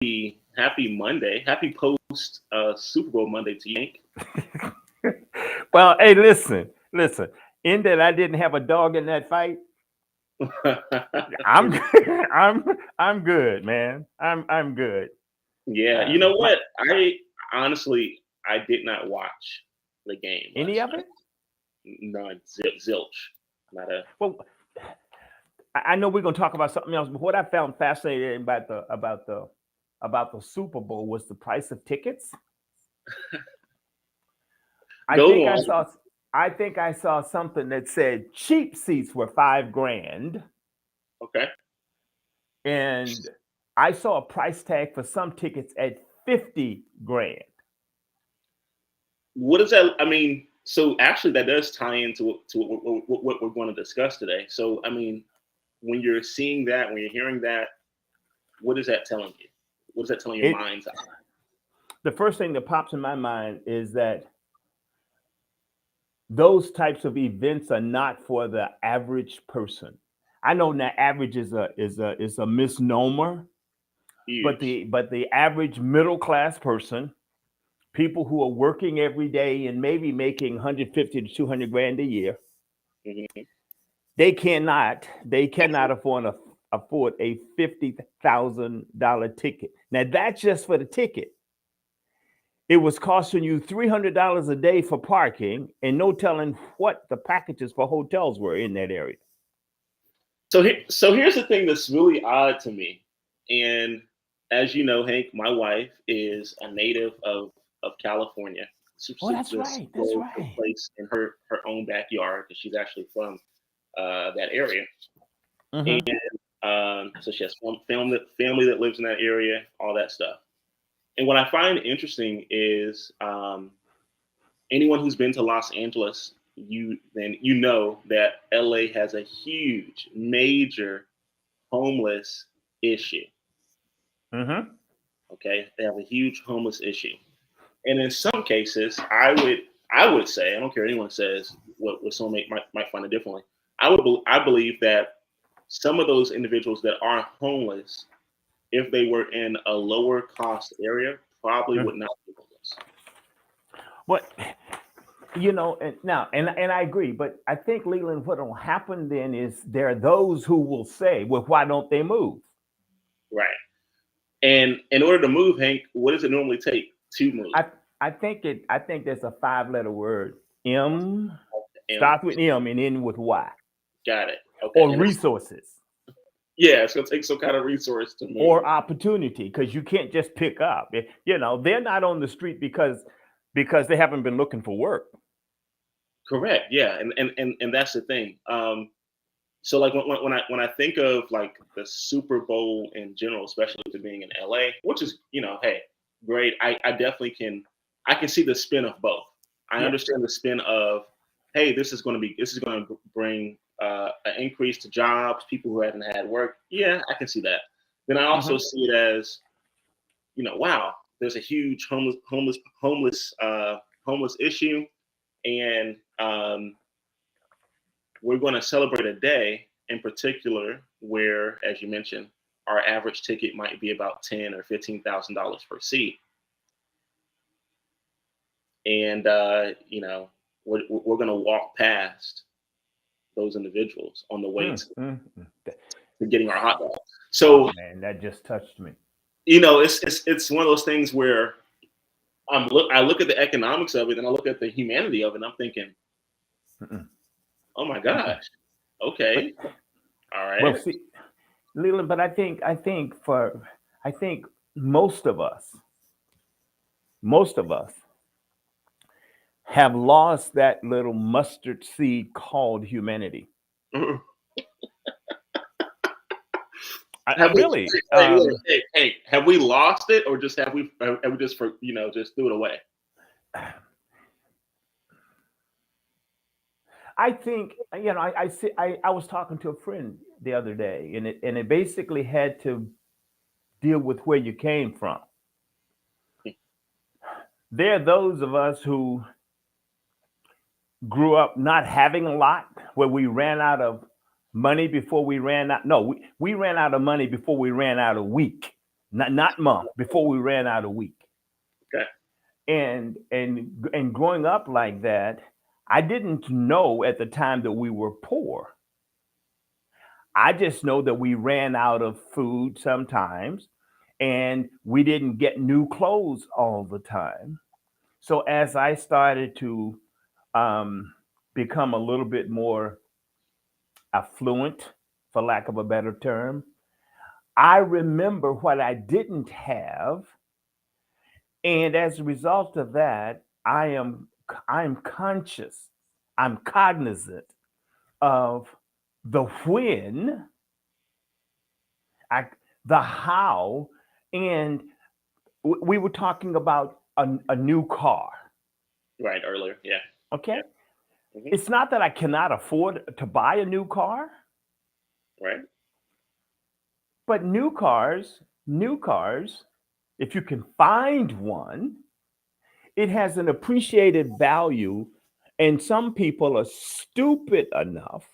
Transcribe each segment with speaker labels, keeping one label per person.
Speaker 1: happy Monday, happy post Super Bowl Monday to you, Hank.
Speaker 2: Well, hey, listen. In that I didn't have a dog in that fight, I'm I'm I'm good, man. I'm good.
Speaker 1: Yeah, you know
Speaker 2: My
Speaker 1: what? I honestly I did not watch the game
Speaker 2: any
Speaker 1: last
Speaker 2: of
Speaker 1: night.
Speaker 2: it?
Speaker 1: No, zilch. Not a
Speaker 2: Well, I know we're gonna talk about something else, but what I found fascinating about the Super Bowl was the price of tickets. I
Speaker 1: go
Speaker 2: think I
Speaker 1: on.
Speaker 2: saw I think I saw something that said cheap seats were 5 grand,
Speaker 1: Okay,
Speaker 2: and I saw a price tag for some tickets at 50 grand.
Speaker 1: what does that? I mean, so actually that does tie into what we're going to discuss today. So I mean, when you're seeing that, when you're hearing that, what is that telling you? What is that telling your
Speaker 2: It
Speaker 1: mind's eye?
Speaker 2: the first thing that pops in my mind is that those types of events are not for the average person. I know that average is a misnomer, but
Speaker 1: Huge.
Speaker 2: the average middle class person, people who are working every day and maybe making 150 to 200 grand a year,
Speaker 1: Hmm.
Speaker 2: they cannot afford a $50,000 ticket. Now that's just for the ticket. It was costing you $300 a day for parking, and no telling what the packages for hotels were in that area.
Speaker 1: So here's the thing that's really odd to me, and as you know, Hank, my wife is a native of California.
Speaker 2: Oh,
Speaker 1: She
Speaker 2: that's
Speaker 1: just
Speaker 2: right. That's
Speaker 1: built a
Speaker 2: right.
Speaker 1: place in her own backyard because she's actually from that area,
Speaker 2: Hmm.
Speaker 1: so she has family that lives in that area, all that stuff. And what I find interesting is anyone who's been to Los Angeles, you know that LA has a huge, major homeless issue.
Speaker 2: Hmm.
Speaker 1: Okay, they have a huge homeless issue, and in some cases, I would say I don't care what anyone says what someone might find it differently. I believe that some of those individuals that are homeless, if they were in a lower cost area, probably would not be homeless.
Speaker 2: But and I agree. But I think, Leland, what will happen then is there are those who will say, "Well, why don't they move?"
Speaker 1: Right. And in order to move, Hank, what does it normally take to move?
Speaker 2: I think there's a 5 letter word. M
Speaker 1: M.
Speaker 2: starts with M and end with Y,
Speaker 1: Got it. Okay.
Speaker 2: or
Speaker 1: And it's,
Speaker 2: resources
Speaker 1: yeah, it's gonna take some kind of resource to
Speaker 2: or
Speaker 1: move.
Speaker 2: opportunity, because you can't just pick up. They're not on the street because they haven't been looking for work.
Speaker 1: Correct. Yeah. And that's the thing. So like when I think of like the Super Bowl in general, especially to being in LA, which is hey, great. I definitely I can see the spin of both. I
Speaker 2: Yeah.
Speaker 1: understand the spin of hey, this is going to bring an increase to jobs, people who haven't had work. Yeah, I can see that. Then I also
Speaker 2: Hmm.
Speaker 1: see it as wow, there's a huge homeless issue, and we're going to celebrate a day in particular where, as you mentioned, our average ticket might be about $10,000 or $15,000 per seat, and we're going to walk past those individuals on the way
Speaker 2: Mm-hmm.
Speaker 1: to getting our hot dog.
Speaker 2: Oh
Speaker 1: So
Speaker 2: man, that just touched me.
Speaker 1: it's one of those things where I look at the economics of it and I look at the humanity of it, and I'm thinking,
Speaker 2: Mm-mm.
Speaker 1: oh my
Speaker 2: Mm-mm.
Speaker 1: gosh,
Speaker 2: But
Speaker 1: okay, all
Speaker 2: well,
Speaker 1: right.
Speaker 2: see, Leland, but I think most of us have lost that little mustard seed called humanity. I
Speaker 1: Have we,
Speaker 2: really,
Speaker 1: hey, have we lost it, or just have we just just threw it away?
Speaker 2: I think I was talking to a friend the other day, and it basically had to deal with where you came from. There are those of us who grew up not having a lot, where we ran out of money before we ran out. No, we ran out of money before we ran out of week. not month, before we ran out of wheat.
Speaker 1: Okay.
Speaker 2: And growing up like that, I didn't know at the time that we were poor. I just know that we ran out of food sometimes, and we didn't get new clothes all the time. So as I started to become a little bit more affluent, for lack of a better term, I remember what I didn't have, and as a result of that, I'm conscious, I'm cognizant of the when, I, the how, and we were talking about a new car.
Speaker 1: Right. Earlier. Yeah.
Speaker 2: Okay,
Speaker 1: Yeah. Hmm.
Speaker 2: it's not that I cannot afford to buy a new car,
Speaker 1: Right.
Speaker 2: but new cars, if you can find one, it has an appreciated value, and some people are stupid enough.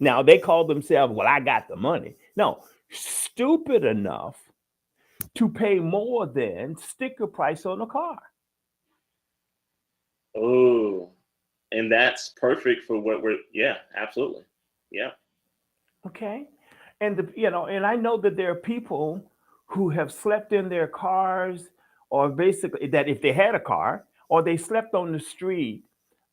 Speaker 2: Now they call themselves, well, I got the money. No, stupid enough to pay more than sticker price on a car.
Speaker 1: Oh, and that's perfect for what we're. Yeah. Absolutely. Yeah.
Speaker 2: Okay. And I know that there are people who have slept in their cars, or basically that if they had a car, or they slept on the street,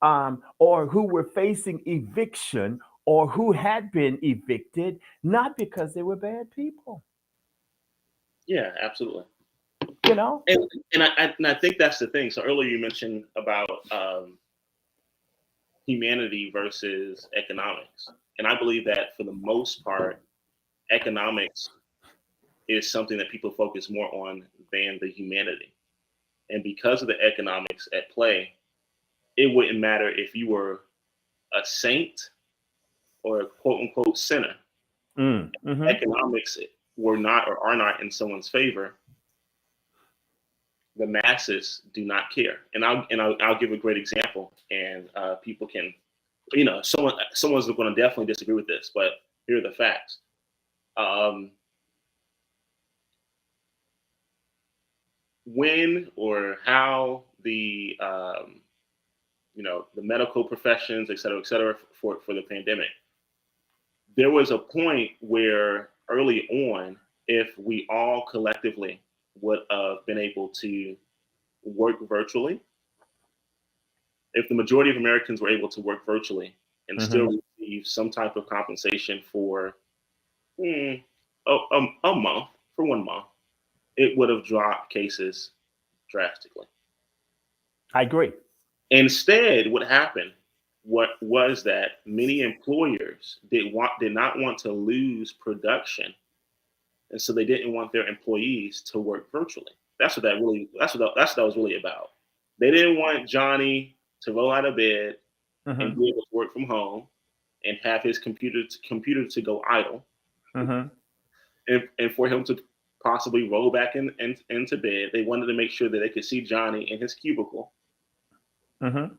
Speaker 2: or who were facing eviction, or who had been evicted, not because they were bad people,
Speaker 1: Yeah. Absolutely.
Speaker 2: you know?
Speaker 1: And and I think that's the thing. So earlier you mentioned about humanity versus economics, and I believe that for the most part, economics is something that people focus more on than the humanity. And because of the economics at play, it wouldn't matter if you were a saint or a quote unquote sinner.
Speaker 2: Mm-hmm.
Speaker 1: Economics were not or are not in someone's favor. The masses do not care. And I'll give a great example, and people can, someone's going to definitely disagree with this, but here are the facts. Um, when or how the medical professions, et cetera, for the pandemic, there was a point where early on, if we all collectively would have been able to work virtually, if the majority of Americans were able to work virtually and
Speaker 2: Mm-hmm.
Speaker 1: still receive some type of compensation for mm, a month, for 1 month, it would have dropped cases drastically.
Speaker 2: I agree.
Speaker 1: Instead, what happened what was that many employers did not want to lose production, and so they didn't want their employees to work virtually. That's what that was really about. They didn't want Johnny to roll out of bed and
Speaker 2: Mm-hmm.
Speaker 1: be able to work from home and have his computer to go idle,
Speaker 2: Mm-hmm.
Speaker 1: and for him to possibly roll back into bed. They wanted to make sure that they could see Johnny in his cubicle
Speaker 2: Mm-hmm.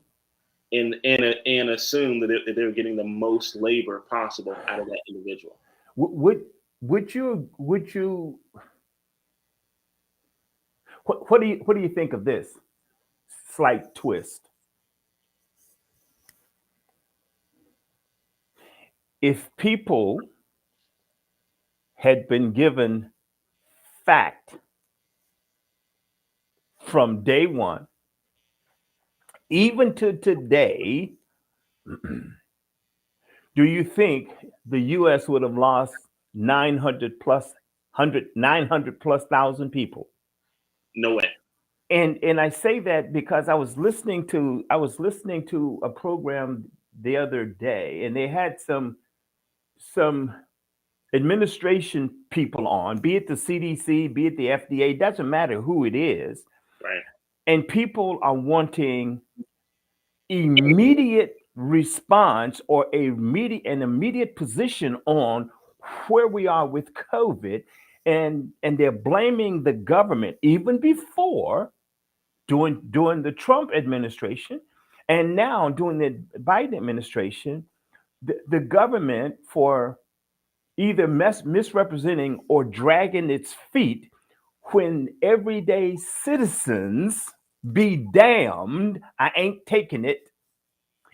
Speaker 1: and assume that they were getting the most labor possible out of that individual.
Speaker 2: Would would you what do you think of this slight twist? If people had been given fact from day one, even to today, do you think the US would have lost 900 plus 900 plus thousand people?
Speaker 1: No way.
Speaker 2: And I say that because I was listening to a program the other day, and they had some administration people on, be it the CDC, be it the FDA, doesn't matter who it is,
Speaker 1: Right.
Speaker 2: and people are wanting immediate response, or an immediate position on where we are with COVID, and they're blaming the government even before during the Trump administration, and now during the Biden administration, the government for either misrepresenting or dragging its feet when everyday citizens be damned. I ain't taking it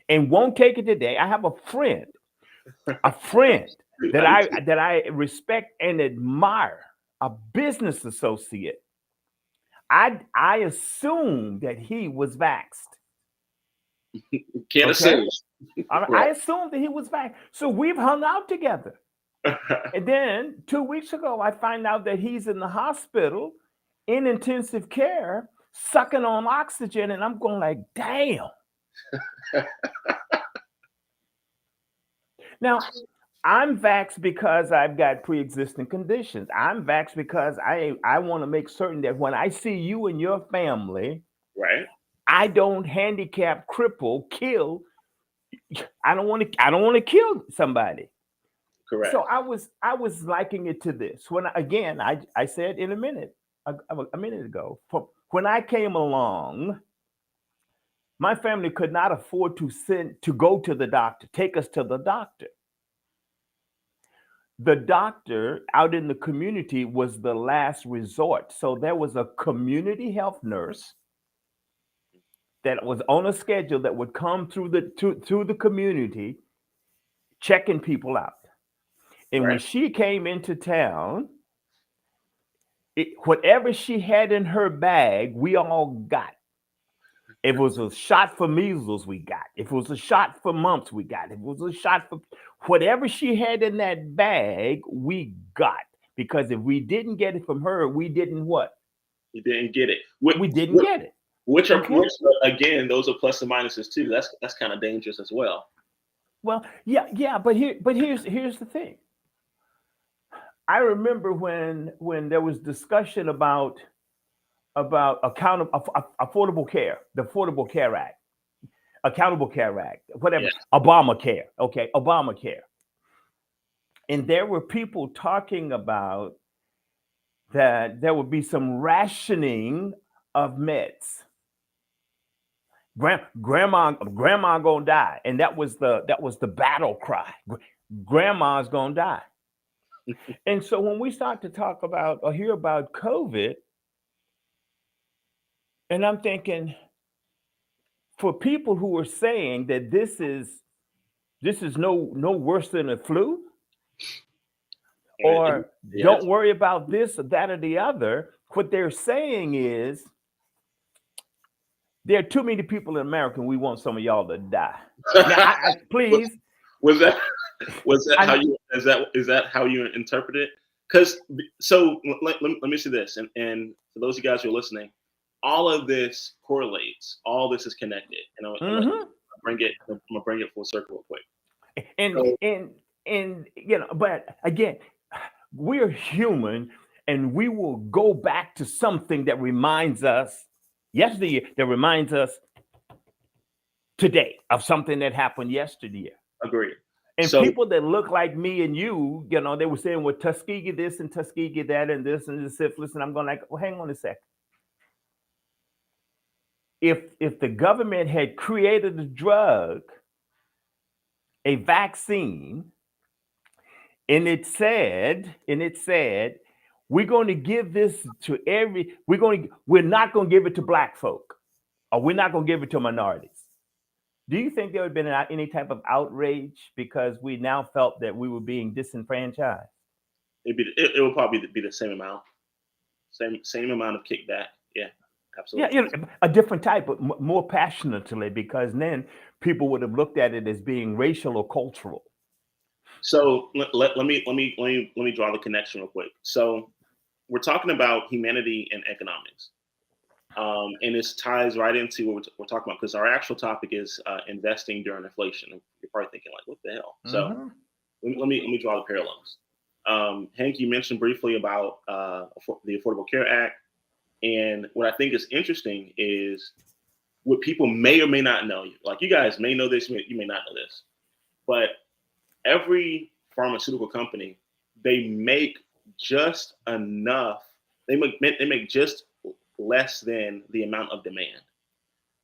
Speaker 2: and won't take it today. I have a friend that
Speaker 1: I do
Speaker 2: I respect and admire, a business associate. I assumed that he was vaxxed.
Speaker 1: can't
Speaker 2: Okay,
Speaker 1: assume.
Speaker 2: I assumed that he was vaxxed. So we've hung out together.
Speaker 1: Right.
Speaker 2: And then 2 weeks ago, I find out that he's in the hospital in intensive care, sucking on oxygen, and I'm going like, damn. Now, I'm vaxxed because I've got pre-existing conditions. I'm vaxxed because I want to make certain that when I see you and your family,
Speaker 1: Right.
Speaker 2: I don't handicap, cripple, kill. I don't want to kill somebody.
Speaker 1: Correct.
Speaker 2: So I was likening it to this. When again, I said in a minute ago, when I came along, my family could not afford to go to the doctor, take us to the doctor. The doctor out in the community was the last resort. So there was a community health nurse that was on a schedule that would come through the community checking people out. And when
Speaker 1: Right.
Speaker 2: she came into town, whatever she had in her bag, we all got. If it was a shot for measles, we got. If it was a shot for mumps, we got. If it was a shot for whatever she had in that bag, we got. Because if we didn't get it from her, we didn't what?
Speaker 1: You didn't get it.
Speaker 2: We didn't get it.
Speaker 1: Which are
Speaker 2: Okay.
Speaker 1: again, those are plus and minuses too. That's kind of dangerous as well.
Speaker 2: Well, yeah, but here's the thing. I remember when there was discussion about affordable care, the Affordable Care Act, Accountable Care Act, whatever,
Speaker 1: Yeah.
Speaker 2: Obamacare, okay, Obamacare. And there were people talking about that there would be some rationing of meds. Grandma gonna die, and that was the battle cry. Grandma's gonna die. And so when we start to talk about or hear about COVID, and I'm thinking, for people who are saying that this is no worse than a flu, or
Speaker 1: Yeah,
Speaker 2: don't worry about this or that or the other, what they're saying is there are too many people in America and we want some of y'all to die. Now,
Speaker 1: was,
Speaker 2: please,
Speaker 1: was that was that how
Speaker 2: I
Speaker 1: you is that how you interpret it? Because so let me say this, and for those of you guys who are listening, all of this correlates. All this is connected, and
Speaker 2: mhm.
Speaker 1: I'm gonna bring it full circle real quick.
Speaker 2: and
Speaker 1: So
Speaker 2: and and but again, we're human and we will go back to something that reminds us yesterday, that reminds us today of something that happened yesterday.
Speaker 1: agreed.
Speaker 2: And
Speaker 1: So
Speaker 2: people that look like me and you, they were saying, well, Tuskegee this and Tuskegee that and this and the syphilis. And I'm going like, well, hang on a second. If the government had created a drug, a vaccine, and it said, we're going to give this to we're not going to give it to black folk, or we're not going to give it to minorities. Do you think there would have been any type of outrage because we now felt that we were being disenfranchised?
Speaker 1: it will probably be the same amount, same amount of kickback. Yeah,
Speaker 2: Yeah,
Speaker 1: absolutely.
Speaker 2: a different type, but more passionately, because then people would have looked at it as being racial or cultural.
Speaker 1: So let me draw the connection real quick. So we're talking about humanity and economics, and this ties right into what we're talking about because our actual topic is investing during inflation. And you're probably thinking like, what the hell? So
Speaker 2: Hmm.
Speaker 1: let me draw the parallels. Hank, you mentioned briefly about the Affordable Care Act, and what I think is interesting is what people may or may not know. Like you guys may know this, you may not know this, but every pharmaceutical company, they make just enough. They make just less than the amount of demand.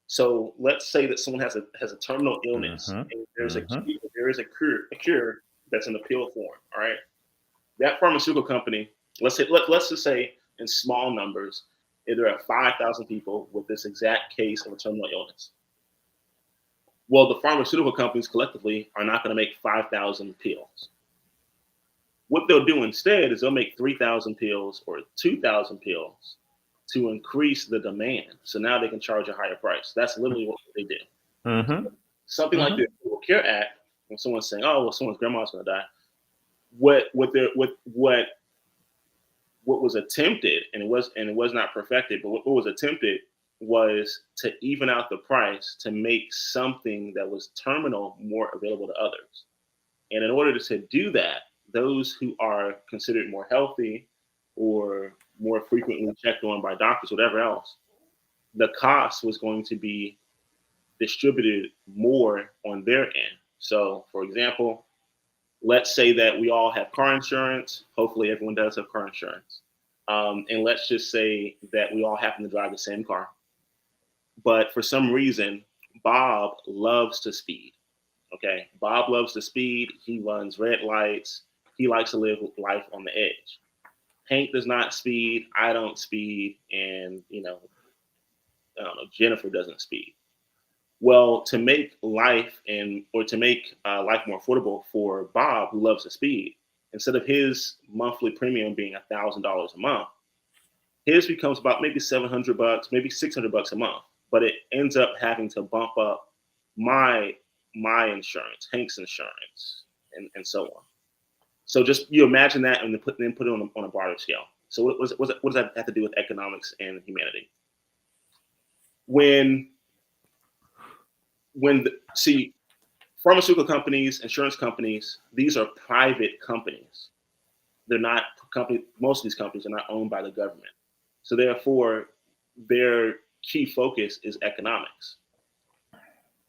Speaker 1: So let's say that someone has a terminal illness
Speaker 2: Hmm.
Speaker 1: and
Speaker 2: Hmm.
Speaker 1: there is a cure that's in the pill form. All right. that pharmaceutical company, let's just say in small numbers, if there are 5,000 people with this exact case of a terminal illness. Well, the pharmaceutical companies collectively are not going to make 5,000 pills. What they'll do instead is they'll make 3,000 pills or 2,000 pills to increase the demand. So now they can charge a higher price. That's literally what they do.
Speaker 2: Mm-hmm.
Speaker 1: Something like the Affordable Care Act, when someone's saying, "Oh, well, someone's grandma's going to die," what was attempted, and it was not perfected, but what was attempted was to even out the price to make something that was terminal more available to others. And in order to do that, those who are considered more healthy or more frequently checked on by doctors, whatever else, the cost was going to be distributed more on their end. So, for example, let's say that we all have car insurance. Hopefully, everyone does have car insurance. And let's just say that we all happen to drive the same car. But for some reason, Bob loves to speed. Okay. Bob loves to speed. He runs red lights. He likes to live life on the edge. Hank does not speed. I don't speed. And, I don't know, Jennifer doesn't speed. Well, to make life to make life more affordable for Bob, who loves to speed, instead of his monthly premium being $1,000 a month, his becomes about maybe $700, maybe $600 a month. But it ends up having to bump up my insurance, Hank's insurance, and so on. So just you imagine that and then put it on a broader scale. So what does that have to do with economics and humanity? See, pharmaceutical companies, insurance companies, these are private companies. They're not most of these companies are not owned by the government. So therefore, their key focus is economics.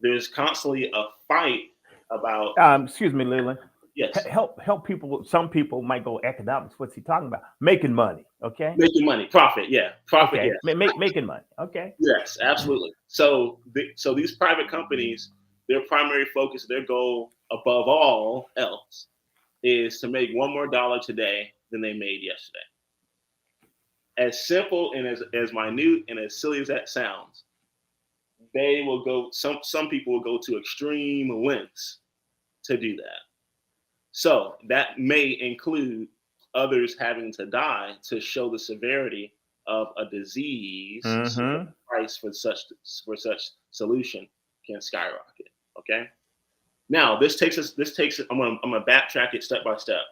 Speaker 1: There's constantly a fight about.
Speaker 2: Excuse me, Leland.
Speaker 1: Yes.
Speaker 2: Help people. Some people might go economics. What's he talking about? Making money. Okay.
Speaker 1: Making money, profit. Yeah, profit.
Speaker 2: Okay.
Speaker 1: Yes.
Speaker 2: Making money. Okay.
Speaker 1: Yes, absolutely. So these private companies, their primary focus, their goal above all else, is to make one more dollar today than they made yesterday. As simple and as minute and as silly as that sounds, they will go. Some people will go to extreme lengths to do that. So that may include others having to die to show the severity of a disease. So the price for such solution can skyrocket. Okay. Now this takes us. I'm gonna backtrack it step by step.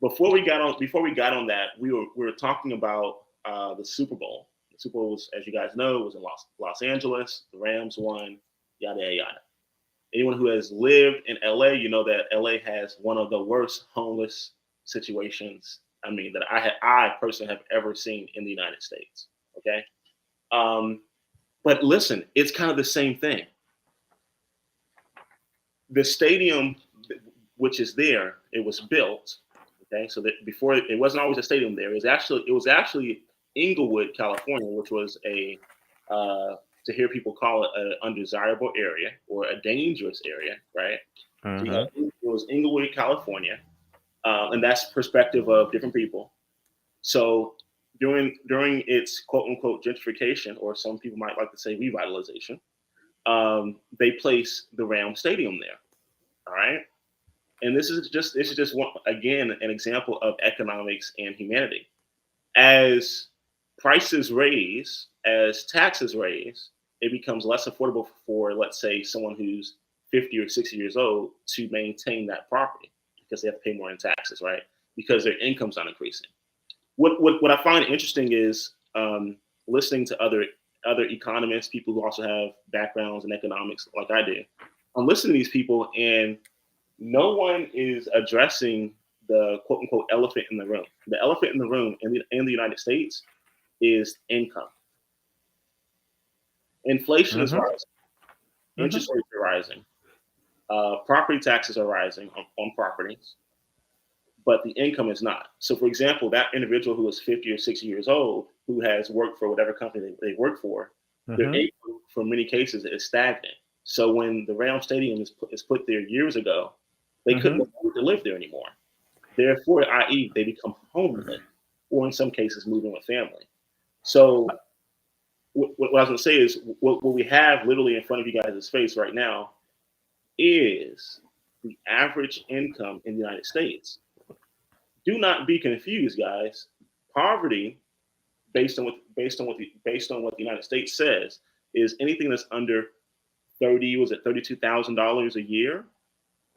Speaker 1: Before we got on that, we were talking about the Super Bowl. The Super Bowl was, as you guys know, was in Los Angeles. The Rams won. Yada yada yada. Anyone who has lived in LA, you know that LA has one of the worst homeless situations. I mean, that I personally have ever seen in the United States. Okay. But listen, it's kind of the same thing. The stadium, which is there, it was built. Okay. So that before it wasn't always a stadium there. It was actually Inglewood, California, which was to hear people call it an undesirable area or a dangerous area, right? So it was Inglewood, California, and that's perspective of different people. So during its quote unquote gentrification, or some people might like to say revitalization, they placed the Ram Stadium there. All right, and this is just one, again, an example of economics and humanity. As prices raise, as taxes raise, it becomes less affordable for, let's say, someone who's 50 or 60 years old to maintain that property because they have to pay more in taxes, right? Because their income's not increasing. What I find interesting is listening to other economists, people who also have backgrounds in economics like I do. I'm listening to these people, and no one is addressing the quote unquote elephant in the room. The elephant in the room in the United States is income. Inflation is rising. Interest rates are rising. Property taxes are rising on properties, but the income is not. So, for example, that individual who is 50 or 60 years old, who has worked for whatever company they work for, their income, for many cases, is stagnant. So when the Ram Stadium is put there years ago, they couldn't afford to live there anymore. Therefore, i.e., they become homeless, or in some cases, moving with family. So, what I was going to say is, what we have literally in front of you guys' face right now is the average income in the United States. Do not be confused, guys. Poverty, based on what the United States says, is anything that's under 30. Was it $32,000 a year?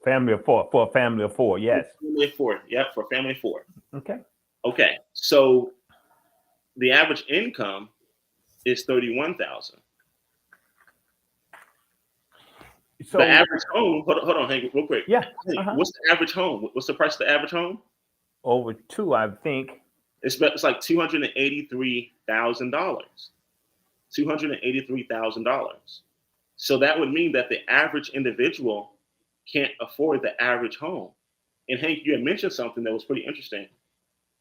Speaker 2: Family of four, for a family of four, yes.
Speaker 1: Family of four. Yep, for a family of four.
Speaker 2: Okay.
Speaker 1: Okay, so the average income is 31,000.
Speaker 2: So
Speaker 1: The average home. Hold on, Hank, real quick.
Speaker 2: yeah,
Speaker 1: Hey, what's the average home? What's the price of the average home?
Speaker 2: over two, I think.
Speaker 1: It's like $283,000. $283,000. So that would mean that the average individual can't afford the average home. And Hank, you had mentioned something that was pretty interesting.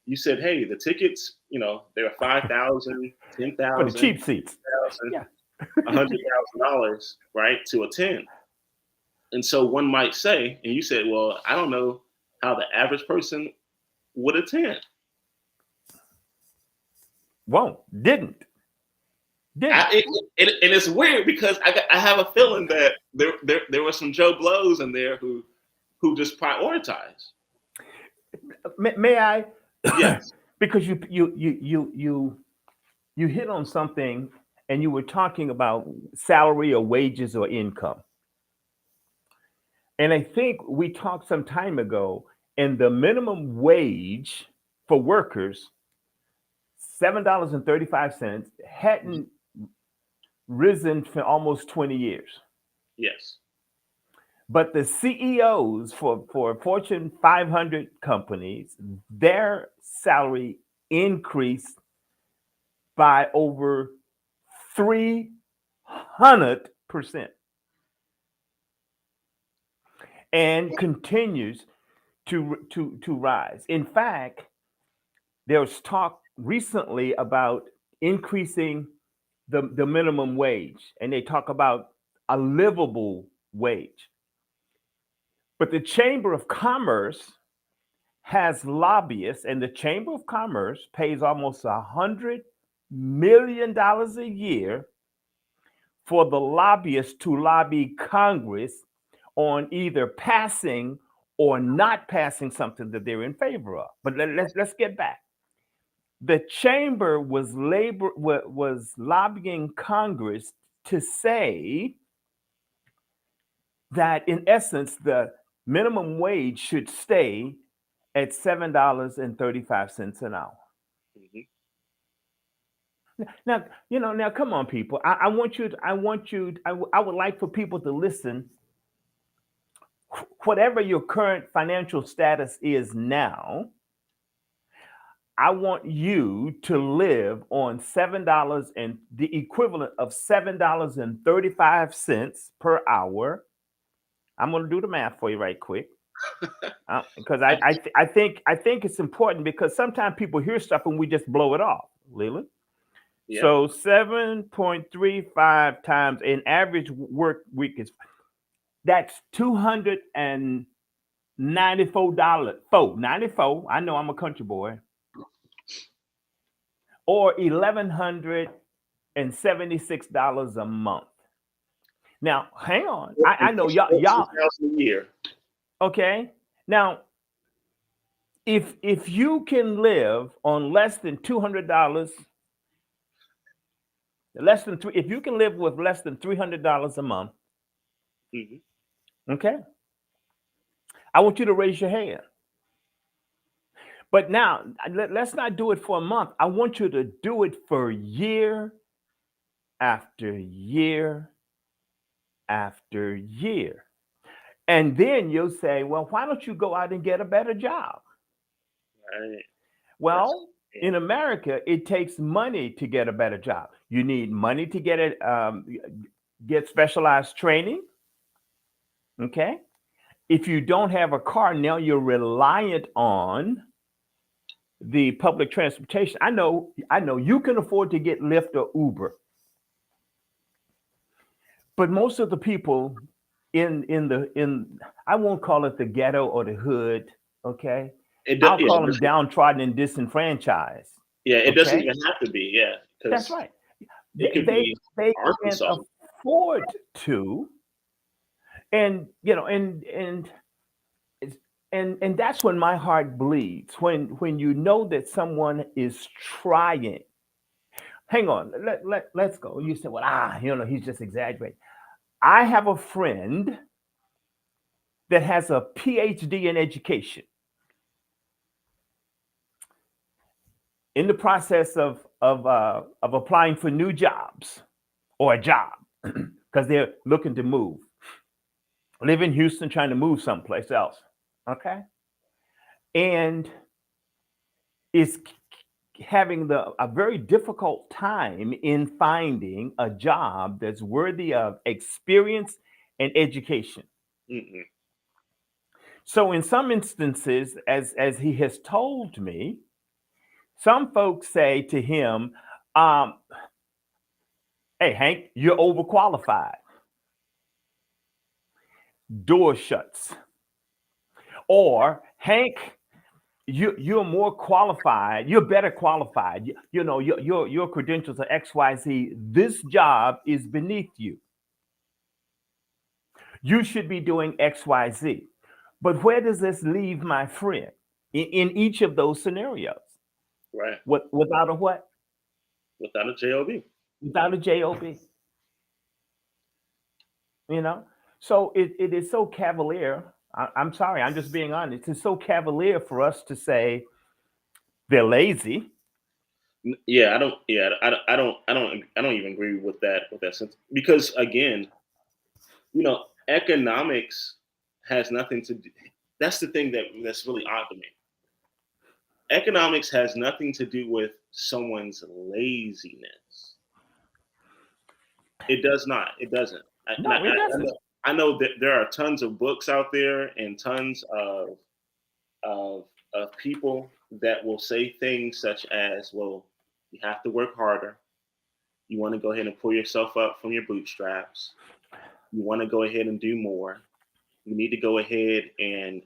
Speaker 1: You said, hey, the tickets, they were 5,000,
Speaker 2: For the
Speaker 1: 10,000,
Speaker 2: cheap seats. Yeah.
Speaker 1: $100,000, right, to attend. And so one might say, and you said, well, I don't know how the average person would attend.
Speaker 2: Didn't.
Speaker 1: And it's weird because I have a feeling that there were some Joe Blows in there who just prioritized.
Speaker 2: May I?
Speaker 1: Yes.
Speaker 2: Because you hit on something, and you were talking about salary or wages or income. And I think we talked some time ago, and the minimum wage for workers, $7.35, hadn't risen for almost 20 years.
Speaker 1: Yes.
Speaker 2: But the CEOs for Fortune 500 companies, their salary increased by over 300%, and continues to rise. In fact, there was talk recently about increasing the minimum wage, and they talk about a livable wage. But the Chamber of Commerce has lobbyists, and the Chamber of Commerce pays almost $100 million a year for the lobbyists to lobby Congress on either passing or not passing something that they're in favor of. But let's get back. The chamber was lobbying Congress to say that, in essence, the minimum wage should stay at $7.35 an hour.
Speaker 1: Mm-hmm.
Speaker 2: Now, now come on, people. I would like for people to listen. Whatever your current financial status is now, I want you to live on $7 and the equivalent of $7.35 per hour. I'm going to do the math for you right quick, because I think it's important, because sometimes people hear stuff and we just blow it off, Leland. Yeah. So 7.35 times an average work week that's $294. $94. I know I'm a country boy. Or $1,176 a month. Now, hang on. I know y'all
Speaker 1: a year.
Speaker 2: Okay. Now, if you can live on less than $200, if you can live with less than $300 a month, okay, I want you to raise your hand. But now, let's not do it for a month. I want you to do it for year after year after year. And then you'll say, well, why don't you go out and get a better job?
Speaker 1: Right.
Speaker 2: Well, in America, it takes money to get a better job. You need money to get specialized training. Okay. If you don't have a car, now you're reliant on the public transportation. I know you can afford to get Lyft or Uber, but most of the people in I won't call it the ghetto or the hood, okay? I'll
Speaker 1: Yeah,
Speaker 2: call them downtrodden and disenfranchised.
Speaker 1: yeah, it doesn't
Speaker 2: Okay,
Speaker 1: even have to be. Yeah,
Speaker 2: that's
Speaker 1: because
Speaker 2: right.
Speaker 1: it could
Speaker 2: They
Speaker 1: be
Speaker 2: they can't
Speaker 1: Arkansas.
Speaker 2: afford to, and it's- and that's when my heart bleeds when you know that someone is trying. Hang on, let's go. You said, well, he's just exaggerating. I have a friend that has a PhD in education, in the process of applying for new jobs or a job because they're looking to move. Live in Houston, trying to move someplace else. Okay, and is having a very difficult time in finding a job that's worthy of experience and education.
Speaker 1: Mm-mm.
Speaker 2: So in some instances, as he has told me, some folks say to him, um, "Hey, Hank, you're overqualified." Door shuts. Or, "Hank, you're more qualified. You're better qualified. Your credentials are XYZ. This job is beneath you. You should be doing XYZ." But where does this leave my friend in each of those scenarios?
Speaker 1: Right.
Speaker 2: Without a what?
Speaker 1: Without a job.
Speaker 2: Without a job. You know. So it is so cavalier. I'm sorry. I'm just being honest. It's so cavalier for us to say they're lazy.
Speaker 1: Yeah, I don't. Yeah, I don't even agree with that sense because again, economics has nothing to do. That's the thing that's really odd to me. Economics has nothing to do with someone's laziness. It does not. It doesn't.
Speaker 2: No, it doesn't.
Speaker 1: I know that there are tons of books out there and tons of people that will say things such as, "Well, you have to work harder. You want to go ahead and pull yourself up from your bootstraps. You want to go ahead and do more. You need to go ahead and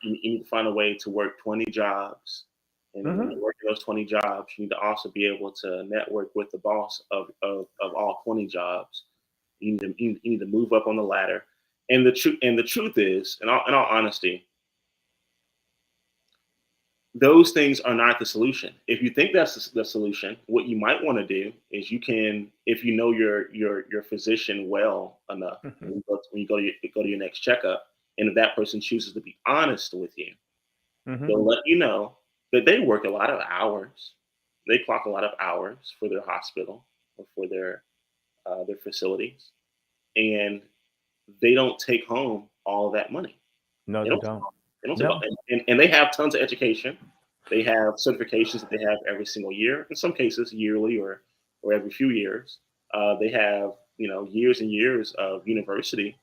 Speaker 1: you need to find a way to work 20 jobs. And then when
Speaker 2: Hmm.
Speaker 1: you're working those 20 jobs, you need to also be able to network with the boss of all 20 jobs. You need to move up on the ladder." And the truth is, in all honesty, those things are not the solution. If you think that's the solution, what you might want to do is you can, if you know your physician well enough,
Speaker 2: Hmm.
Speaker 1: when you go to your next checkup, and if that person chooses to be honest with you,
Speaker 2: Hmm.
Speaker 1: they'll let you know that they work a lot of hours. They clock a lot of hours for their hospital or for their facilities, and they don't take home all of that money.
Speaker 2: No,
Speaker 1: They
Speaker 2: they
Speaker 1: don't.
Speaker 2: don't.
Speaker 1: They don't take all,
Speaker 2: No.
Speaker 1: and they have tons of education. They have certifications that they have every single year. In some cases, yearly or every few years. They have years and years of university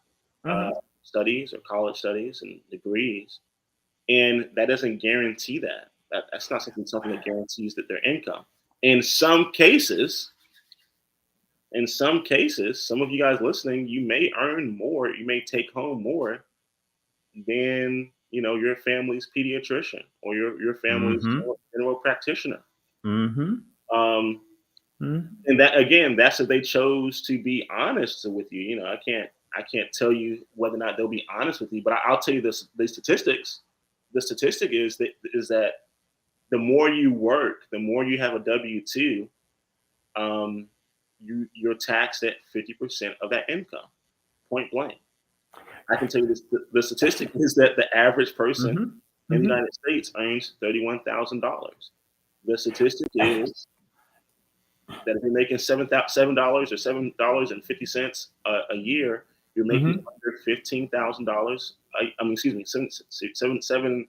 Speaker 1: uh,
Speaker 2: Hmm.
Speaker 1: studies or college studies and degrees, and that doesn't guarantee that's not something that guarantees that their income. In some cases, some of you guys listening, you may earn more. You may take home more than your family's pediatrician or your family's
Speaker 2: Hmm.
Speaker 1: general practitioner.
Speaker 2: Hmm.
Speaker 1: Um,
Speaker 2: Hmm.
Speaker 1: and that again, that's if they chose to be honest with you. I can't tell you whether or not they'll be honest with you, but I'll tell you this: the statistics. The statistic is that the more you work, the more you have a W-2, um, you're taxed at 50% of that income, point blank. I can tell you this: the statistic is that the average person
Speaker 2: Hmm.
Speaker 1: in the
Speaker 2: Hmm.
Speaker 1: United States earns $31,000. The statistic is that if you're making $7 or $7.50 a year, you're making
Speaker 2: Hmm.
Speaker 1: under $15,000. I mean, excuse me, $7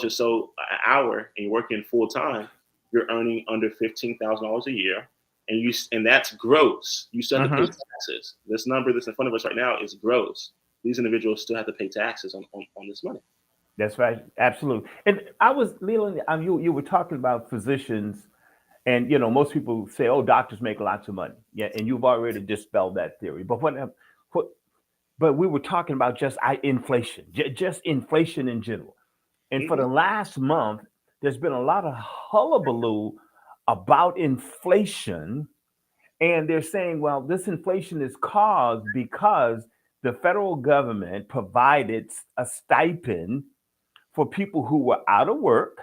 Speaker 1: or so an hour, and you're working full time. You're earning under $15,000 a year, and that's gross. You still have to pay
Speaker 2: Hmm.
Speaker 1: taxes. This number that's in front of us right now is gross. These individuals still have to pay taxes on this money.
Speaker 2: That's right. Absolutely. And I was, Leland, you were talking about physicians, and most people say, "Oh, doctors make lots of money." Yeah, and you've already dispelled that theory. But what but we were talking about just inflation, just inflation in general. And for the last month, there's been a lot of hullabaloo about inflation. And they're saying, well, this inflation is caused because the federal government provided a stipend for people who were out of work.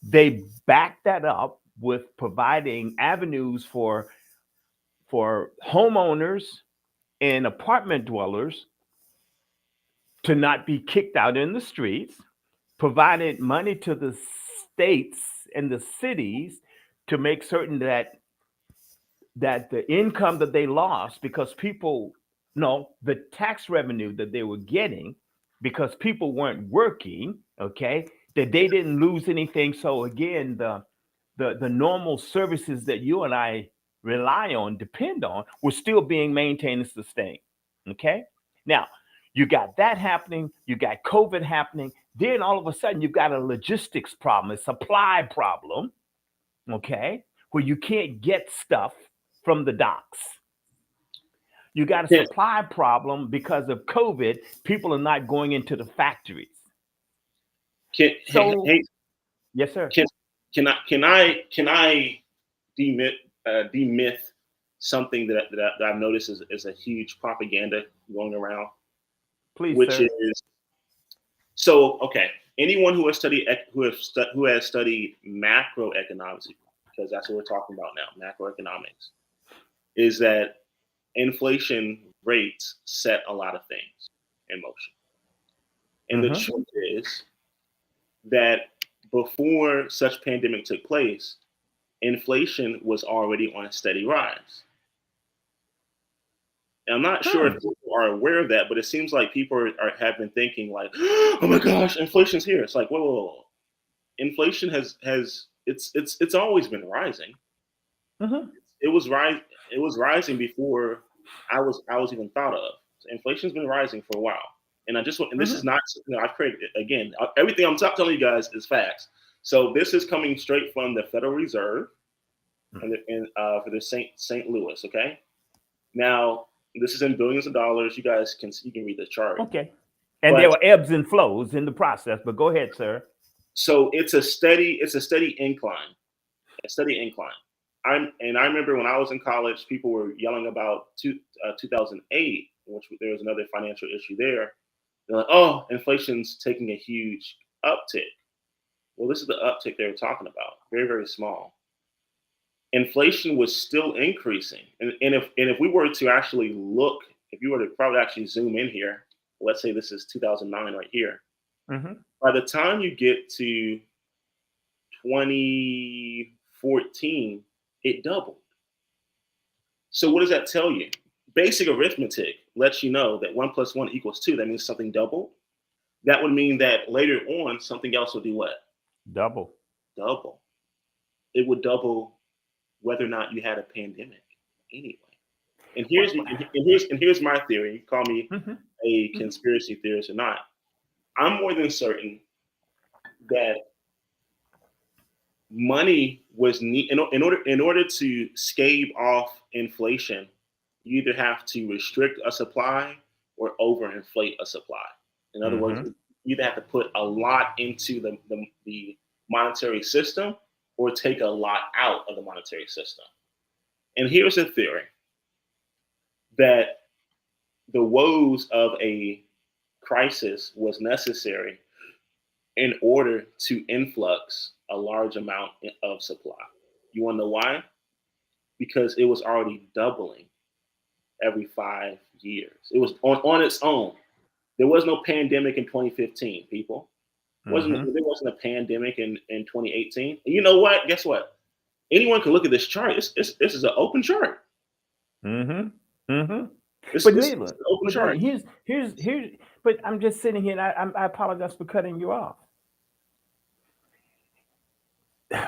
Speaker 2: They backed that up with providing avenues for homeowners and apartment dwellers to not be kicked out in the streets, provided money to the states and the cities to make certain that the income that they lost because people no the tax revenue that they were getting because people weren't working, okay, that they didn't lose anything. So again, the normal services that you and I rely on, depend on, were still being maintained and sustained. Okay. Now you got that happening, you got COVID happening, then all of a sudden you've got a logistics problem, a supply problem, okay, where you can't get stuff from the docks. You got a
Speaker 1: Can,
Speaker 2: supply problem because of COVID. People are not going into the factories. So,
Speaker 1: hey,
Speaker 2: yes, sir.
Speaker 1: can, can I demyth demyth something that I've noticed is a huge propaganda going around,
Speaker 2: Please,
Speaker 1: which
Speaker 2: sir.
Speaker 1: is so okay. Anyone who has studied who has studied macroeconomics, because that's what we're talking about now, macroeconomics, is that inflation rates set a lot of things in motion. And the
Speaker 2: Mm-hmm.
Speaker 1: truth is that before such pandemic took place, inflation was already on a steady rise. And I'm not sure if
Speaker 2: Hmm.
Speaker 1: people are aware of that, but it seems like people have been thinking like, oh my gosh, inflation's here. It's like, whoa, whoa, whoa. Inflation has it's always been rising.
Speaker 2: Mm-hmm.
Speaker 1: It was rise it was rising before I was even thought of. So inflation's been rising for a while. And I just want, and this is
Speaker 2: Mm-hmm.
Speaker 1: not something I've created. Again, everything I'm telling you guys is facts. So this is coming straight from the Federal Reserve for the St. Louis. Okay. Now this is in billions of dollars. You can read the chart.
Speaker 2: Okay. And there
Speaker 1: But
Speaker 2: were ebbs and flows in the process. But go ahead, sir.
Speaker 1: so it's a steady incline, a steady incline. I remember when I was in college, people were yelling about 2008, which there was another financial issue there. They're like, "Oh, inflation's taking a huge uptick." Well, this is the uptick they were talking about, very very small. Inflation was still increasing, and if we were to actually look, if you were to probably actually zoom in here, let's say this is 2009 right here.
Speaker 2: Mm-hmm.
Speaker 1: By the time you get to 2014, it doubled. So what does that tell you? Basic arithmetic lets you know that 1 + 1 = 2. That means something doubled. That would mean that later on something else would do what?
Speaker 2: Double.
Speaker 1: Double. It would double whether or not you had a pandemic anyway. And
Speaker 2: Well,
Speaker 1: here's my theory. You call me
Speaker 2: mm-hmm.
Speaker 1: a
Speaker 2: Mm-hmm.
Speaker 1: conspiracy theorist or not. I'm more than certain that money was in order to stave off inflation. You either have to restrict a supply or overinflate a supply. In other words,
Speaker 2: Mm-hmm.
Speaker 1: you either have to put a lot into the monetary system or take a lot out of the monetary system. And here's a theory that the woes of a crisis was necessary in order to influx a large amount of supply. You want to know why? Because it was already doubling every 5 years. It was on its own. There was no pandemic in 2015, people.
Speaker 2: Mm-hmm.
Speaker 1: There wasn't a pandemic in 2018. And you know what? Guess what? Anyone can look at this chart. This is an open chart.
Speaker 2: Mm-hmm. Mm-hmm. But
Speaker 1: This is
Speaker 2: Leland,
Speaker 1: an open
Speaker 2: but
Speaker 1: chart.
Speaker 2: here's. But I'm just sitting here, and I apologize for cutting you off.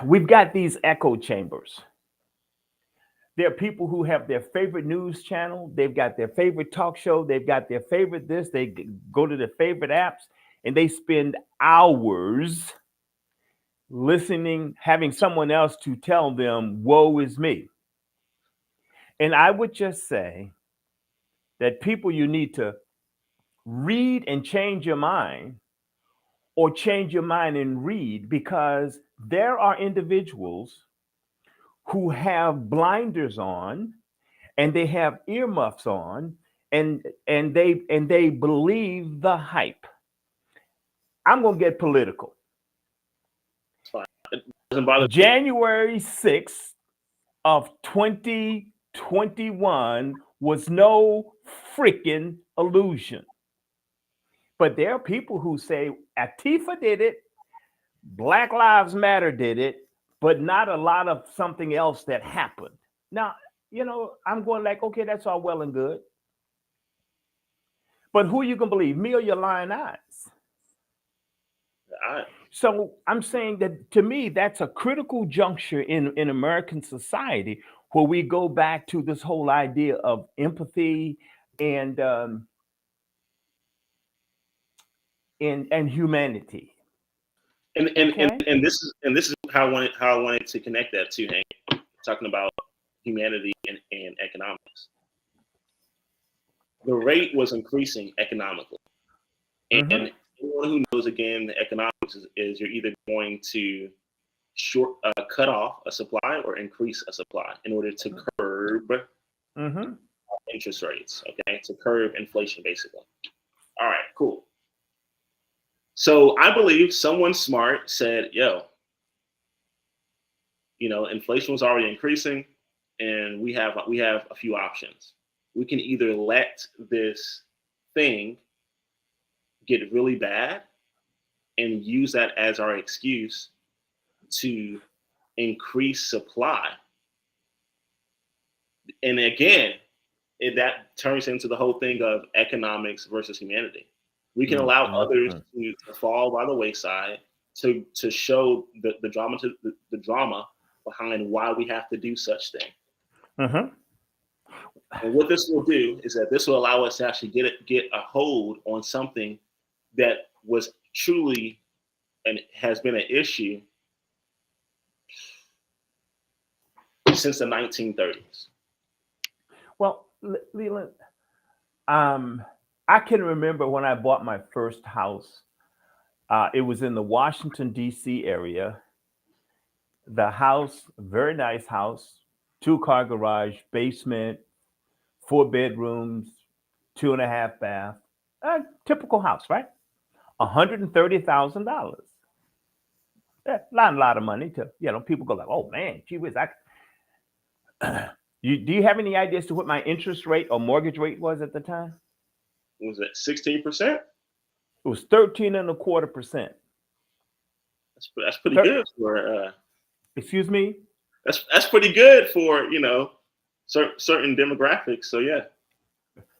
Speaker 2: We've got these echo chambers. There are people who have their favorite news channel, they've got their favorite talk show, they've got their favorite this, they go to their favorite apps, and they spend hours listening, having someone else to tell them, woe is me. And I would just say that people, you need to read and change your mind or change your mind and read, because there are individuals who have blinders on and they have earmuffs on, and they believe the hype. I'm going to get political.
Speaker 1: It's fine. It doesn't bother me.
Speaker 2: January 6th of 2021 was no freaking illusion. But there are people who say Antifa did it, Black Lives Matter did it, but not a lot of something else that happened. Now, I'm going like, okay, that's all well and good. But who you can believe, me or your lying eyes? So I'm saying that, to me, that's a critical juncture in American society, where we go back to this whole idea of empathy and and humanity. Okay.
Speaker 1: And this is how I wanted to connect that to Hank, talking about humanity and economics. The rate was increasing economically, and anyone who knows, again, the economics is you're either going to cut off a supply or increase a supply in order to curb interest rates. Okay, to curb inflation, basically. All right, cool. So I believe someone smart said, "Yo, inflation was already increasing, and we have a few options. We can either let this thing get really bad and use that as our excuse to increase supply." And again, that turns into the whole thing of economics versus humanity. We can allow others to fall by the wayside to show the drama behind why we have to do such thing. And what this will do is that this will allow us to actually get a hold on something that was truly and has been an issue since the 1930s.
Speaker 2: Well, Leland, I can remember when I bought my first house. It was in the Washington, D.C. area. The house, very nice house, 2-car garage, basement, 4 bedrooms, 2.5 bath. Typical house, right? $130,000. A lot of money to, people go like, oh man, gee whiz. Do you have any idea as to what my interest rate or mortgage rate was at the time?
Speaker 1: Was it 16%?
Speaker 2: It was 13.25%.
Speaker 1: That's pretty good for.
Speaker 2: Excuse me.
Speaker 1: That's pretty good for certain demographics. So yeah.